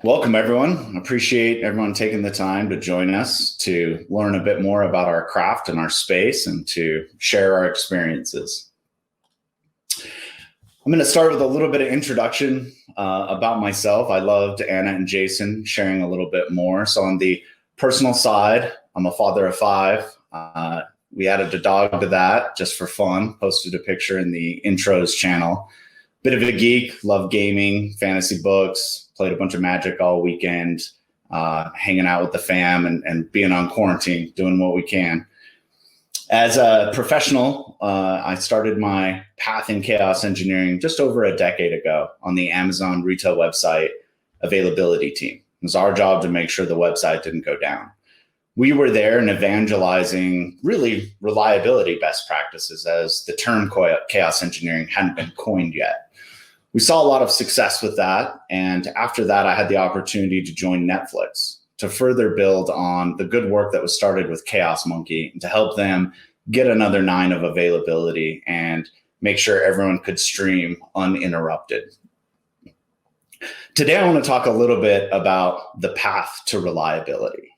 Welcome, everyone. Appreciate everyone taking the time to join us to learn a bit more about our craft and our space and to share our experiences. I'm going to start with a little bit of introduction about myself. I loved Anna and Jason sharing a little bit more. So on the personal side, I'm a father of 5. We added a dog to that just for fun, posted a picture in the intros channel. Bit of a geek, love gaming, fantasy books, played a bunch of Magic all weekend, hanging out with the fam and being on quarantine, doing what we can. As a professional, I started my path in chaos engineering just over a decade ago on the Amazon retail website availability team. It was our job to make sure the website didn't go down. We were there and evangelizing really reliability best practices, as the term chaos engineering hadn't been coined yet. We saw a lot of success with that. And after that, I had the opportunity to join Netflix to further build on the good work that was started with Chaos Monkey and to help them get another 9 of availability and make sure everyone could stream uninterrupted. Today, I want to talk a little bit about the path to reliability.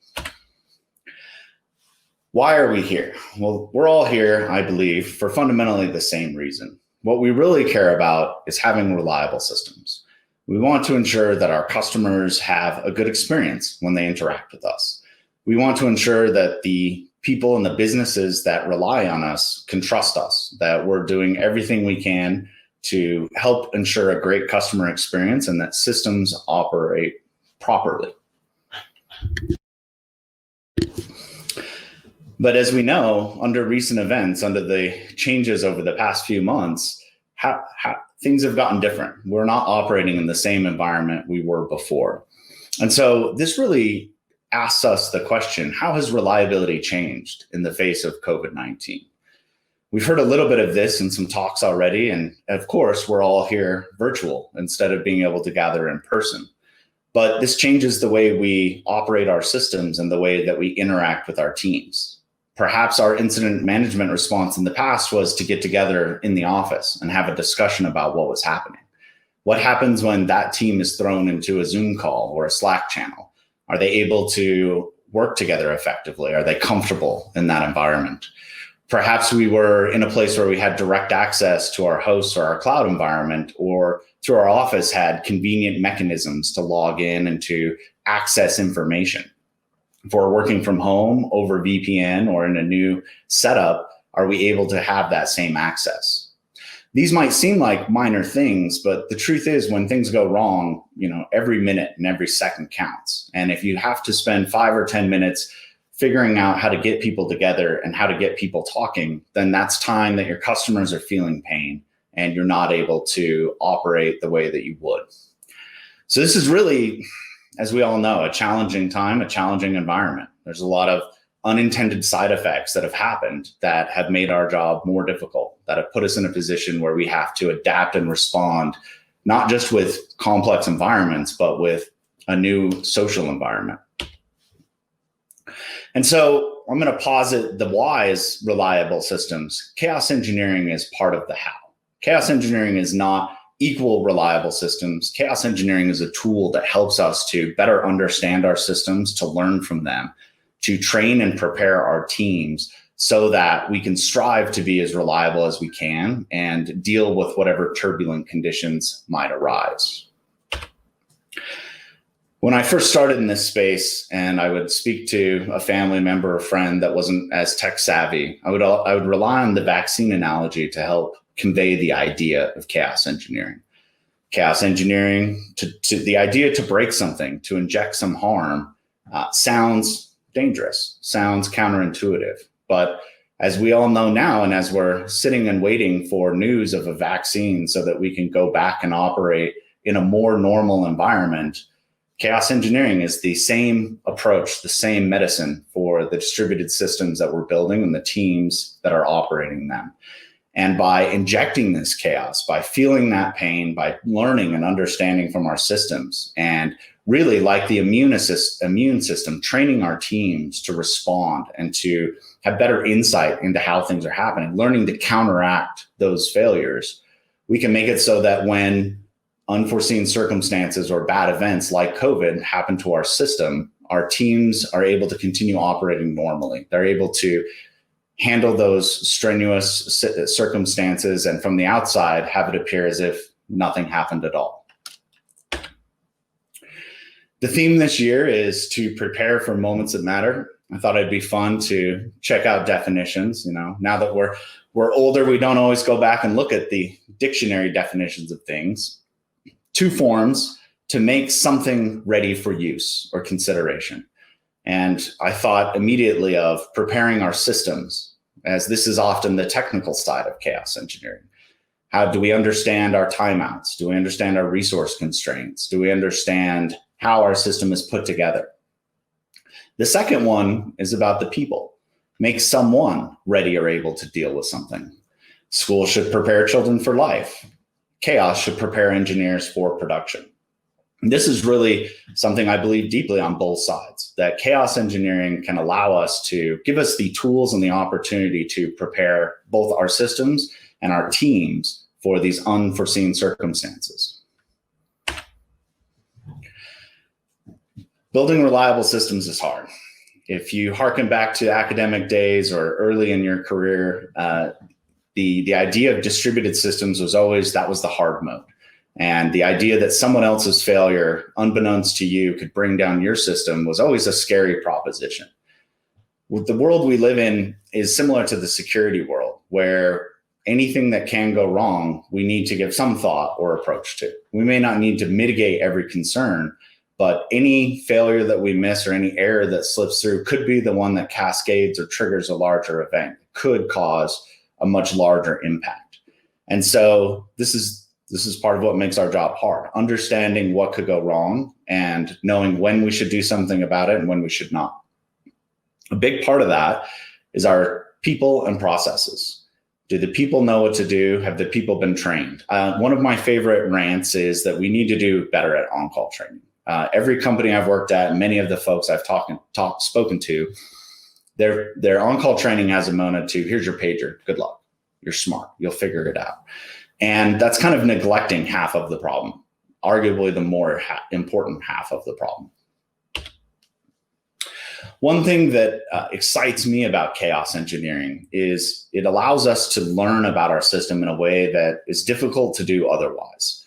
Why are we here? Well, we're all here, I believe, for fundamentally the same reason. What we really care about is having reliable systems. We want to ensure that our customers have a good experience when they interact with us. We want to ensure that the people and the businesses that rely on us can trust us, that we're doing everything we can to help ensure a great customer experience and that systems operate properly. But as we know, under recent events, under the changes over the past few months, how things have gotten different. We're not operating in the same environment we were before. And so this really asks us the question, how has reliability changed in the face of COVID-19? We've heard a little bit of this in some talks already. And of course, we're all here virtual instead of being able to gather in person. But this changes the way we operate our systems and the way that we interact with our teams. Perhaps our incident management response in the past was to get together in the office and have a discussion about what was happening. What happens when that team is thrown into a Zoom call or a Slack channel? Are they able to work together effectively? Are they comfortable in that environment? Perhaps we were in a place where we had direct access to our hosts or our cloud environment, or through our office had convenient mechanisms to log in and to access information. If we're working from home over VPN or in a new setup, are we able to have that same access? These might seem like minor things, but the truth is when things go wrong, every minute and every second counts. And if you have to spend 5 or 10 minutes figuring out how to get people together and how to get people talking, then that's time that your customers are feeling pain and you're not able to operate the way that you would. So this is really, as we all know, a challenging time, a challenging environment. There's a lot of unintended side effects that have happened that have made our job more difficult, that have put us in a position where we have to adapt and respond, not just with complex environments, but with a new social environment. And so I'm going to posit the why is reliable systems. Chaos engineering is part of the how. Chaos engineering is not equal reliable systems. Chaos engineering is a tool that helps us to better understand our systems, to learn from them, to train and prepare our teams so that we can strive to be as reliable as we can and deal with whatever turbulent conditions might arise. When I first started in this space and I would speak to a family member or friend that wasn't as tech savvy, I would rely on the vaccine analogy to help convey the idea of chaos engineering. Chaos engineering, to the idea to break something, to inject some harm, sounds dangerous, sounds counterintuitive. But as we all know now, and as we're sitting and waiting for news of a vaccine so that we can go back and operate in a more normal environment, chaos engineering is the same approach, the same medicine for the distributed systems that we're building and the teams that are operating them. And by injecting this chaos, by feeling that pain, by learning and understanding from our systems, and really like the immune system, training our teams to respond and to have better insight into how things are happening, learning to counteract those failures, we can make it so that when unforeseen circumstances or bad events like COVID happen to our system, our teams are able to continue operating normally. They're able to handle those strenuous circumstances and from the outside have it appear as if nothing happened at all. The theme this year is to prepare for moments that matter. I thought it'd be fun to check out definitions. Now that we're older, we don't always go back and look at the dictionary definitions of things. 2 forms to make something ready for use or consideration. And I thought immediately of preparing our systems, as this is often the technical side of chaos engineering. How do we understand our timeouts? Do we understand our resource constraints? Do we understand how our system is put together? The second one is about the people. Make someone ready or able to deal with something. School should prepare children for life. Chaos should prepare engineers for production. And this is really something I believe deeply on both sides, that chaos engineering can allow us to give us the tools and the opportunity to prepare both our systems and our teams for these unforeseen circumstances. Building reliable systems is hard. If you hearken back to academic days or early in your career, the idea of distributed systems was always, that was the hard mode. And the idea that someone else's failure, unbeknownst to you, could bring down your system was always a scary proposition. The world we live in is similar to the security world, where anything that can go wrong, we need to give some thought or approach to. We may not need to mitigate every concern, but any failure that we miss or any error that slips through could be the one that cascades or triggers a larger event, could cause a much larger impact. And so this is part of what makes our job hard, understanding what could go wrong and knowing when we should do something about it and when we should not. A big part of that is our people and processes. Do the people know what to do? Have the people been trained? One of my favorite rants is that we need to do better at on-call training. Every company I've worked at, many of the folks I've spoken to, their on-call training has amounted to, here's your pager, good luck. You're smart, you'll figure it out. And that's kind of neglecting half of the problem, arguably the more important half of the problem. One thing that excites me about chaos engineering is it allows us to learn about our system in a way that is difficult to do otherwise.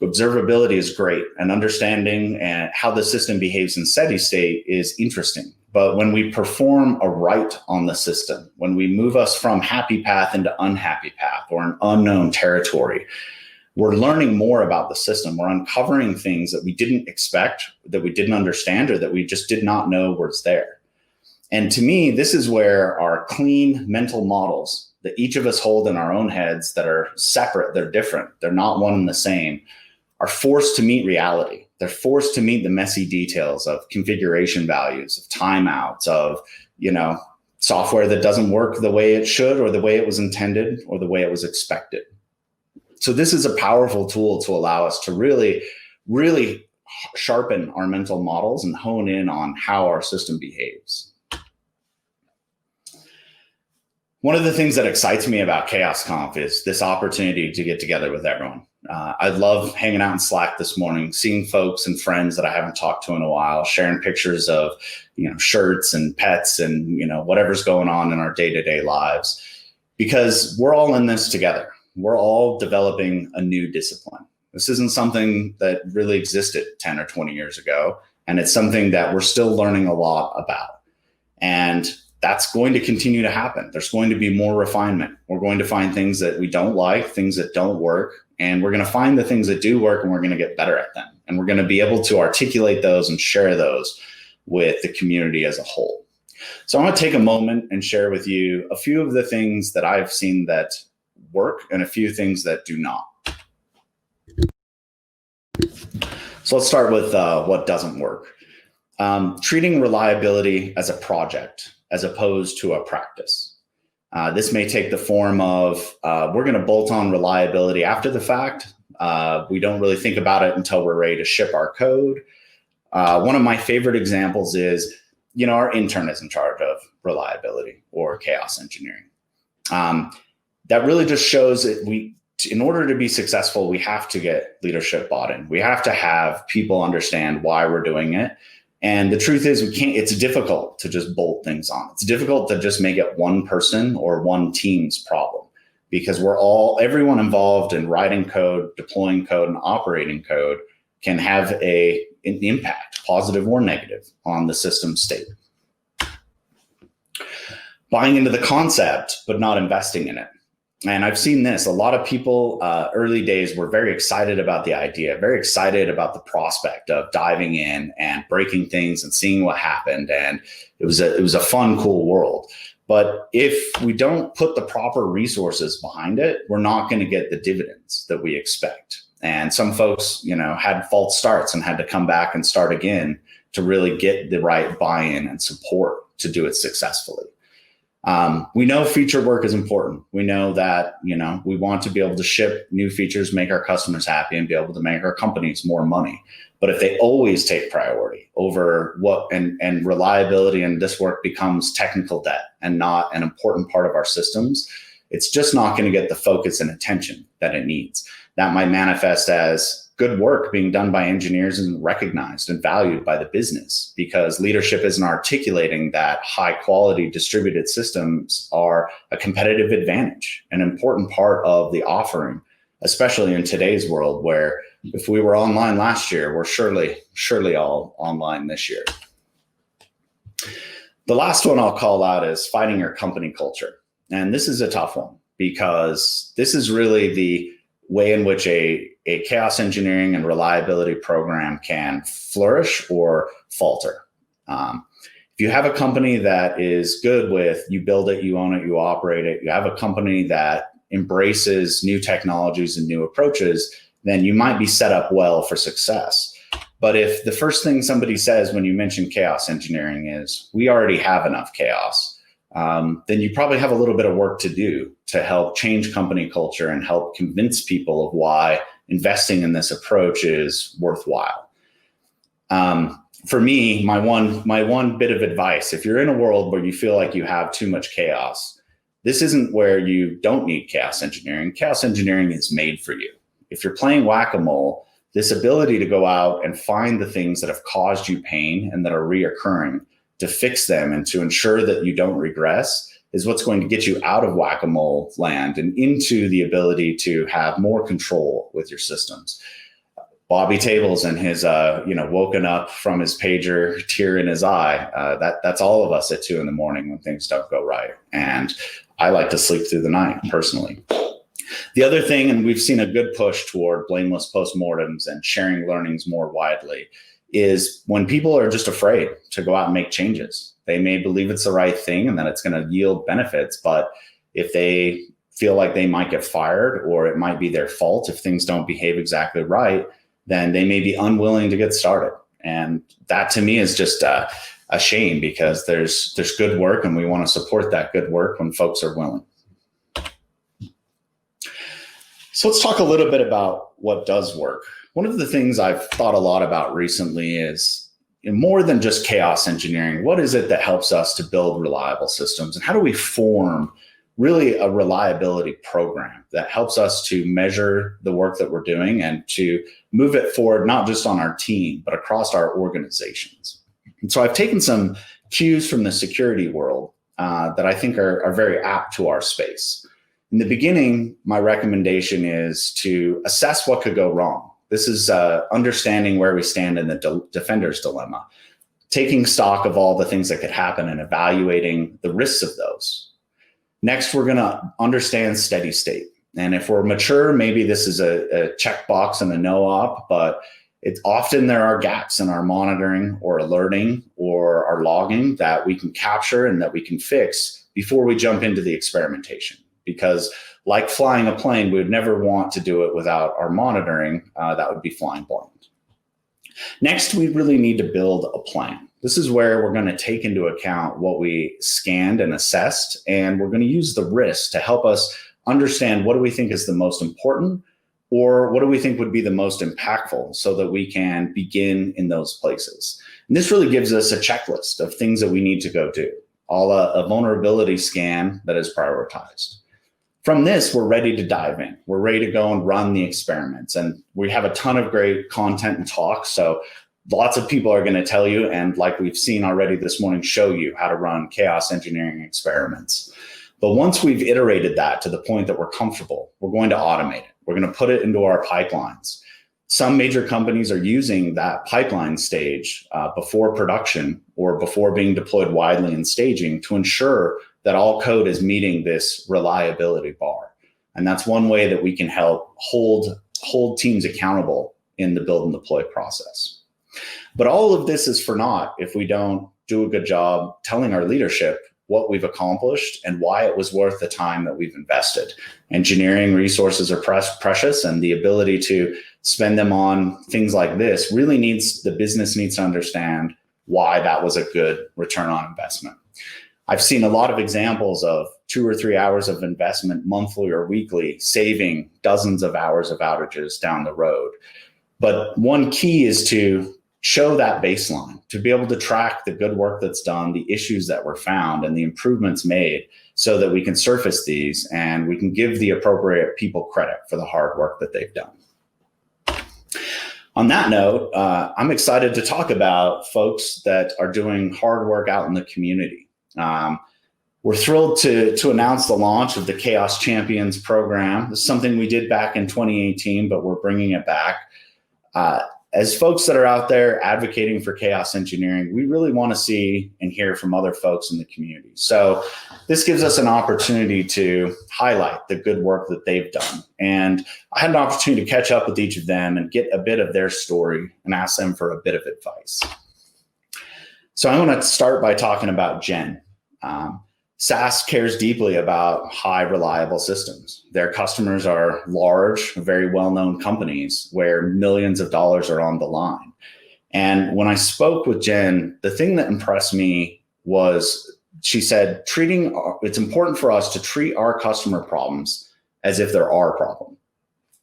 Observability is great, and understanding how the system behaves in steady state is interesting. But when we perform a write on the system, when we move us from happy path into unhappy path or an unknown territory, we're learning more about the system. We're uncovering things that we didn't expect, that we didn't understand, or that we just did not know was there. And to me, this is where our clean mental models that each of us hold in our own heads that are separate, they're different, they're not one and the same, are forced to meet reality. They're forced to meet the messy details of configuration values, of timeouts, of, software that doesn't work the way it should or the way it was intended or the way it was expected. So this is a powerful tool to allow us to really, really sharpen our mental models and hone in on how our system behaves. One of the things that excites me about Chaos Conf is this opportunity to get together with everyone. I love hanging out in Slack this morning, seeing folks and friends that I haven't talked to in a while, sharing pictures of, shirts and pets and, whatever's going on in our day-to-day lives, because we're all in this together. We're all developing a new discipline. This isn't something that really existed 10 or 20 years ago, and it's something that we're still learning a lot about. And that's going to continue to happen. There's going to be more refinement. We're going to find things that we don't like, things that don't work, and we're going to find the things that do work and we're going to get better at them. And we're going to be able to articulate those and share those with the community as a whole. So I want to take a moment and share with you a few of the things that I've seen that work and a few things that do not. So let's start with what doesn't work. Treating reliability as a project as opposed to a practice. This may take the form of we're going to bolt on reliability after the fact. We don't really think about it until we're ready to ship our code. One of my favorite examples is, our intern is in charge of reliability or chaos engineering. That really just shows that in order to be successful, we have to get leadership bought in. We have to have people understand why we're doing it. And the truth is, it's difficult to just bolt things on. It's difficult to just make it one person or one team's problem, because everyone involved in writing code, deploying code, and operating code can have an impact, positive or negative, on the system state. Buying into the concept, but not investing in it. And I've seen this. A lot of people, early days, were very excited about the idea, very excited about the prospect of diving in and breaking things and seeing what happened. And it was a fun, cool world. But if we don't put the proper resources behind it, we're not going to get the dividends that we expect. And some folks, had false starts and had to come back and start again to really get the right buy-in and support to do it successfully. We know feature work is important. We know that, we want to be able to ship new features, make our customers happy, and be able to make our companies more money. But if they always take priority over and reliability and this work becomes technical debt and not an important part of our systems, it's just not going to get the focus and attention that it needs. That might manifest as good work being done by engineers and recognized and valued by the business, because leadership isn't articulating that high quality distributed systems are a competitive advantage, an important part of the offering, especially in today's world, where if we were online last year, we're surely all online this year. The last one I'll call out is fighting your company culture. And this is a tough one, because this is really the way in which a chaos engineering and reliability program can flourish or falter. If you have a company that is good with you build it, you own it, you operate it, you have a company that embraces new technologies and new approaches, then you might be set up well for success. But if the first thing somebody says when you mention chaos engineering is, we already have enough chaos, then you probably have a little bit of work to do to help change company culture and help convince people of why investing in this approach is worthwhile. For me, my one bit of advice, if you're in a world where you feel like you have too much chaos, this isn't where you don't need chaos engineering. Chaos engineering is made for you. If you're playing whack-a-mole, this ability to go out and find the things that have caused you pain and that are reoccurring, to fix them and to ensure that you don't regress, is what's going to get you out of whack-a-mole land and into the ability to have more control with your systems. Bobby Tables and his, woken up from his pager, tear in his eye. That's all of us at 2 a.m. when things don't go right. And I like to sleep through the night personally. The other thing, and we've seen a good push toward blameless postmortems and sharing learnings more widely, is when people are just afraid to go out and make changes. They may believe it's the right thing and that it's going to yield benefits, but if they feel like they might get fired or it might be their fault if things don't behave exactly right, then they may be unwilling to get started. And that to me is just a shame, because there's good work and we want to support that good work when folks are willing. So let's talk a little bit about what does work. One of the things I've thought a lot about recently is, more than just chaos engineering, what is it that helps us to build reliable systems? And how do we form really a reliability program that helps us to measure the work that we're doing and to move it forward, not just on our team, but across our organizations? And so I've taken some cues from the security world that I think are very apt to our space. In the beginning, my recommendation is to assess what could go wrong. This is understanding where we stand in the defender's dilemma, taking stock of all the things that could happen and evaluating the risks of those. Next, we're going to understand steady state. And if we're mature, maybe this is a checkbox and a no-op, but it's often there are gaps in our monitoring or alerting or our logging that we can capture and that we can fix before we jump into the experimentation. Because like flying a plane, we would never want to do it without our monitoring. That would be flying blind. Next, we really need to build a plan. This is where we're going to take into account what we scanned and assessed, and we're going to use the risks to help us understand what do we think is the most important, or what do we think would be the most impactful, so that we can begin in those places. And this really gives us a checklist of things that we need to go do, a vulnerability scan that is prioritized. From this, we're ready to dive in. We're ready to go and run the experiments. And we have a ton of great content and talk. So lots of people are going to tell you, and like we've seen already this morning, show you how to run chaos engineering experiments. But once we've iterated that to the point that we're comfortable, we're going to automate it. We're going to put it into our pipelines. Some major companies are using that pipeline stage before production or before being deployed widely in staging to ensure that all code is meeting this reliability bar. And that's one way that we can help hold teams accountable in the build and deploy process. But all of this is for naught if we don't do a good job telling our leadership what we've accomplished and why it was worth the time that we've invested. Engineering resources are precious, and the ability to spend them on things like this really the business needs to understand why that was a good return on investment. I've seen a lot of examples of 2 or 3 hours of investment monthly or weekly, saving dozens of hours of outages down the road. But one key is to show that baseline, to be able to track the good work that's done, the issues that were found, and the improvements made so that we can surface these and we can give the appropriate people credit for the hard work that they've done. On that note, I'm excited to talk about folks that are doing hard work out in the community. We're thrilled to announce the launch of the Chaos Champions program. This is something we did back in 2018, but we're bringing it back. As folks that are out there advocating for chaos engineering, we really want to see and hear from other folks in the community. So this gives us an opportunity to highlight the good work that they've done. And I had an opportunity to catch up with each of them and get a bit of their story and ask them for a bit of advice. So I want to start by talking about Jen. SAS cares deeply about high reliable systems. Their customers are large, very well-known companies where millions of dollars are on the line. And when I spoke with Jen, the thing that impressed me was she said, it's important for us to treat our customer problems as if they're our problem,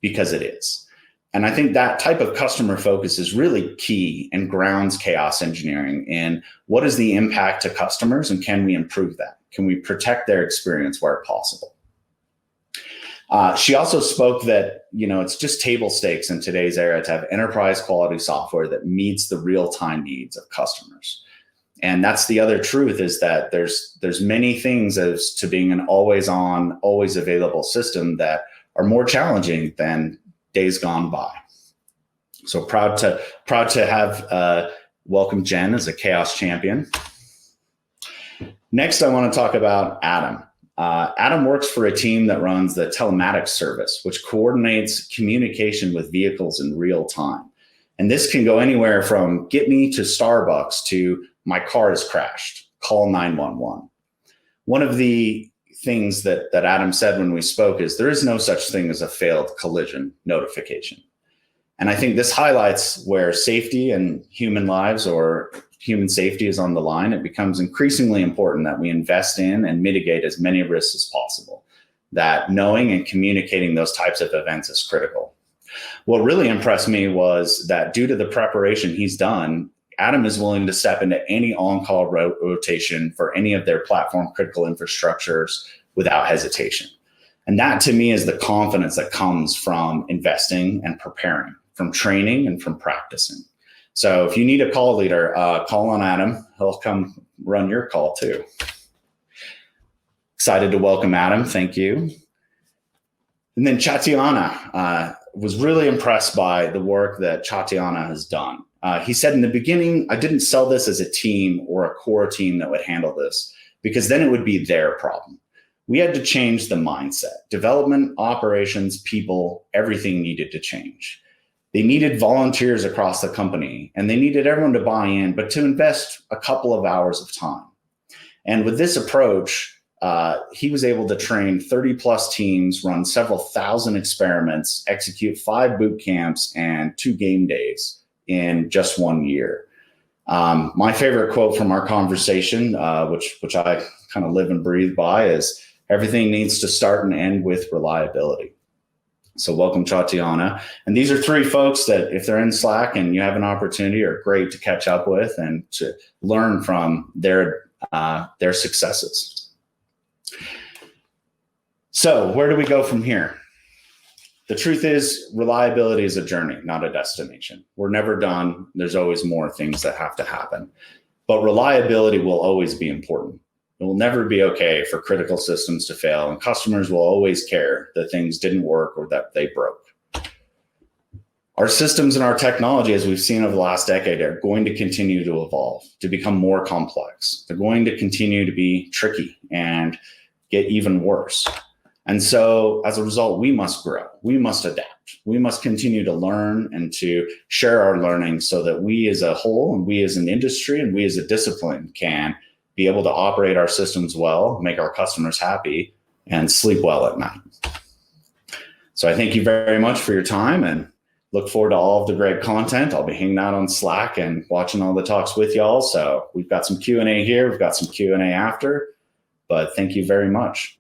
because it is. And I think that type of customer focus is really key and grounds chaos engineering in what is the impact to customers and can we improve that? Can we protect their experience where possible? She also spoke that, it's just table stakes in today's era to have enterprise quality software that meets the real-time needs of customers. And that's the other truth, is that there's many things as to being an always on, always available system that are more challenging than days gone by. So proud to have welcome Jen as a chaos champion. Next, I want to talk about Adam. Adam works for a team that runs the telematics service, which coordinates communication with vehicles in real time. And this can go anywhere from get me to Starbucks to my car has crashed, call 911. One of the things that Adam said when we spoke is there is no such thing as a failed collision notification. And I think this highlights where safety and human lives or human safety is on the line. It becomes increasingly important that we invest in and mitigate as many risks as possible. That knowing and communicating those types of events is critical. What really impressed me was that due to the preparation he's done, Adam is willing to step into any on-call rotation for any of their platform critical infrastructures without hesitation. And that to me is the confidence that comes from investing and preparing, from training and from practicing. So if you need a call leader, call on Adam. He'll come run your call too. Excited to welcome Adam. Thank you. And then Chatiana, was really impressed by the work that Chatiana has done. He said in the beginning, I didn't sell this as a team or a core team that would handle this, because then it would be their problem. We had to change the mindset. Development, operations, people, everything needed to change. They needed volunteers across the company, and they needed everyone to buy in, but to invest a couple of hours of time. And with this approach, he was able to train 30 plus teams, run several thousand experiments, execute 5 boot camps and 2 game days in just 1 year. My favorite quote from our conversation, which I kind of live and breathe by, is everything needs to start and end with reliability. So welcome, Chatiana. And these are 3 folks that, if they're in Slack and you have an opportunity, are great to catch up with and to learn from their successes. So where do we go from here? The truth is, reliability is a journey, not a destination. We're never done. There's always more things that have to happen. But reliability will always be important. It will never be okay for critical systems to fail, and customers will always care that things didn't work or that they broke. Our systems and our technology, as we've seen over the last decade, are going to continue to evolve, to become more complex. They're going to continue to be tricky and get even worse. And so as a result, we must grow. We must adapt. We must continue to learn and to share our learning so that we as a whole and we as an industry and we as a discipline can be able to operate our systems well, make our customers happy, and sleep well at night. So I thank you very much for your time and look forward to all of the great content. I'll be hanging out on Slack and watching all the talks with y'all. So we've got some Q&A here. We've got some Q&A after, but thank you very much.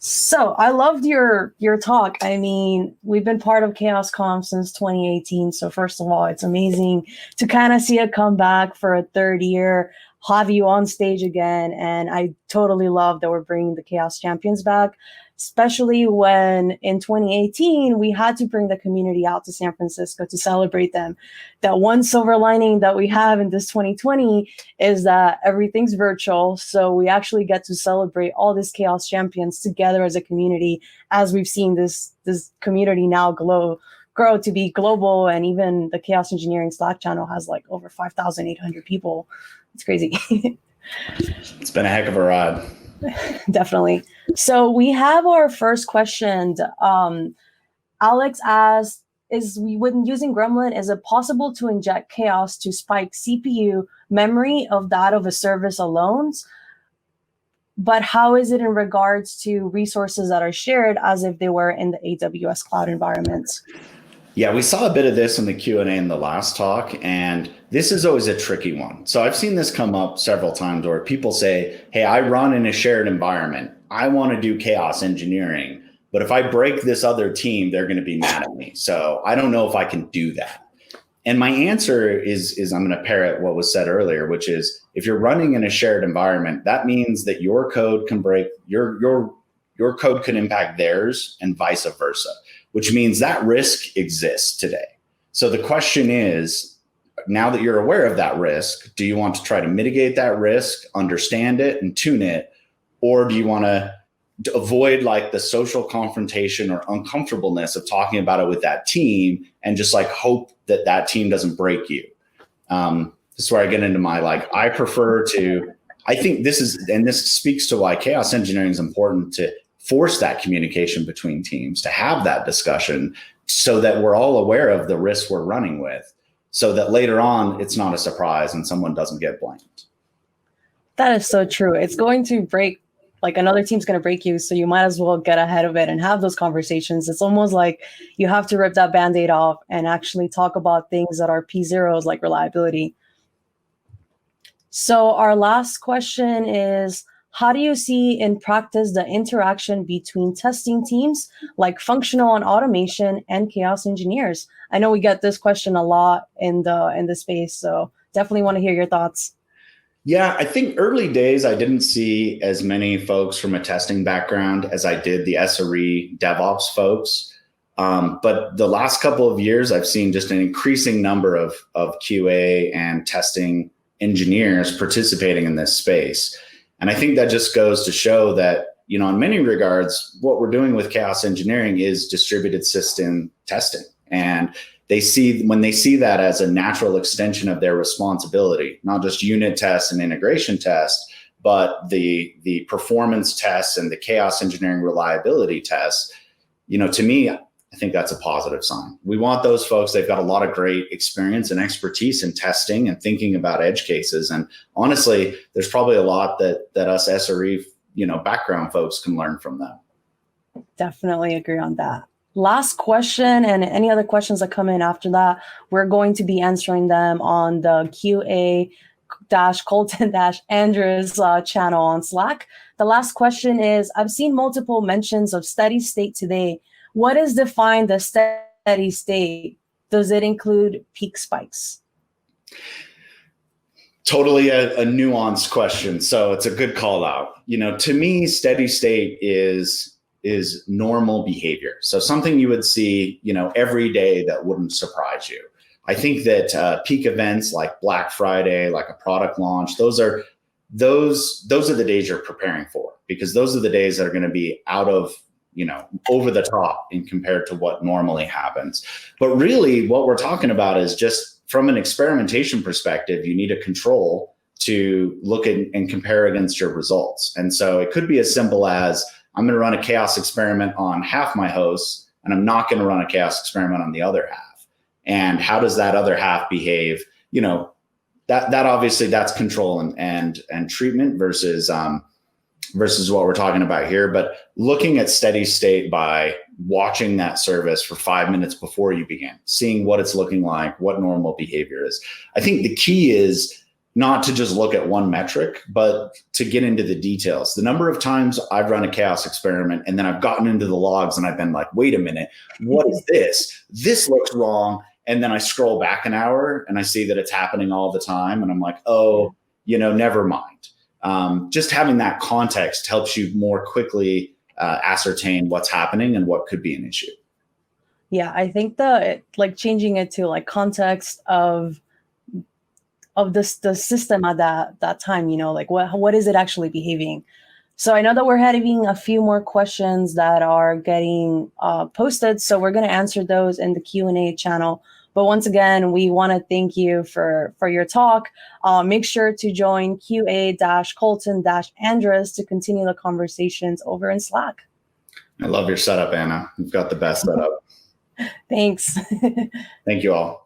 So I loved your talk. I mean, we've been part of CHAOSScon since 2018. So first of all, it's amazing to kind of see it come back for a third year, have you on stage again. And I totally love that we're bringing the Chaos Champions back, especially when in 2018, we had to bring the community out to San Francisco to celebrate them. That one silver lining that we have in this 2020 is that everything's virtual. So we actually get to celebrate all these Chaos Champions together as a community, as we've seen this community now grow to be global. And even the Chaos Engineering Slack channel has like over 5,800 people. It's crazy. It's been a heck of a ride. Definitely. So we have our first question. Alex asked, when using Gremlin, is it possible to inject chaos to spike CPU memory of that of a service alone? But how is it in regards to resources that are shared as if they were in the AWS cloud environment? Yeah, we saw a bit of this in the Q&A in the last talk, and this is always a tricky one. So I've seen this come up several times where people say, hey, I run in a shared environment. I want to do chaos engineering, but if I break this other team, they're going to be mad at me. So I don't know if I can do that. And my answer is I'm going to parrot what was said earlier, which is if you're running in a shared environment, that means that your code can break, your code could impact theirs and vice versa, which means that risk exists today. So the question is, now that you're aware of that risk, do you want to try to mitigate that risk, understand it and tune it? Or do you want to avoid like the social confrontation or uncomfortableness of talking about it with that team and just like hope that that team doesn't break you? This is where I get into my, I think this speaks to why chaos engineering is important, to force that communication between teams, to have that discussion so that we're all aware of the risks we're running with, so that later on it's not a surprise and someone doesn't get blamed. That is so true. It's going to break, like another team's going to break you. So you might as well get ahead of it and have those conversations. It's almost like you have to rip that Band-Aid off and actually talk about things that are P0s like reliability. So our last question is, how do you see in practice the interaction between testing teams like functional and automation and chaos engineers? I know we get this question a lot in the space, so definitely want to hear your thoughts. Yeah, I think early days, I didn't see as many folks from a testing background as I did the SRE DevOps folks. But the last couple of years, I've seen just an increasing number of QA and testing engineers participating in this space. And I think that just goes to show that, in many regards, what we're doing with chaos engineering is distributed system testing. And when they see that as a natural extension of their responsibility, not just unit tests and integration tests, but the performance tests and the chaos engineering reliability tests, to me, I think that's a positive sign. We want those folks. They've got a lot of great experience and expertise in testing and thinking about edge cases. And honestly, there's probably a lot that us SRE, background folks can learn from them. Definitely agree on that. Last question, and any other questions that come in after that, we're going to be answering them on the QA-Kolton-Andrus channel on Slack. The last question is, I've seen multiple mentions of steady state today. What is defined as steady state? Does it include peak spikes? Totally a nuanced question. So it's a good call out. To me, steady state is is normal behavior. So something you would see, every day that wouldn't surprise you. I think that peak events like Black Friday, like a product launch, those are the days you're preparing for, because those are the days that are going to be out of, over the top in compared to what normally happens. But really what we're talking about is just from an experimentation perspective, you need a control to look at and compare against your results. And so it could be as simple as, I'm going to run a chaos experiment on half my hosts, and I'm not going to run a chaos experiment on the other half. And how does that other half behave? That obviously that's control and treatment versus what we're talking about here. But looking at steady state by watching that service for 5 minutes before you begin, seeing what it's looking like, what normal behavior is. I think the key is not to just look at one metric, but to get into the details. The number of times I've run a chaos experiment and then I've gotten into the logs and I've been like, wait a minute, what is this? This looks wrong. And then I scroll back an hour and I see that it's happening all the time. And I'm like, oh, never mind. Just having that context helps you more quickly ascertain what's happening and what could be an issue. Yeah, I think changing it to context of the system at that time, what is it actually behaving? So I know that we're having a few more questions that are getting posted, so we're going to answer those in the Q&A channel. But once again, we want to thank you for your talk. Make sure to join QA-Kolton-Andrus to continue the conversations over in Slack. I love your setup, Anna. You've got the best setup. Thanks. Thank you all.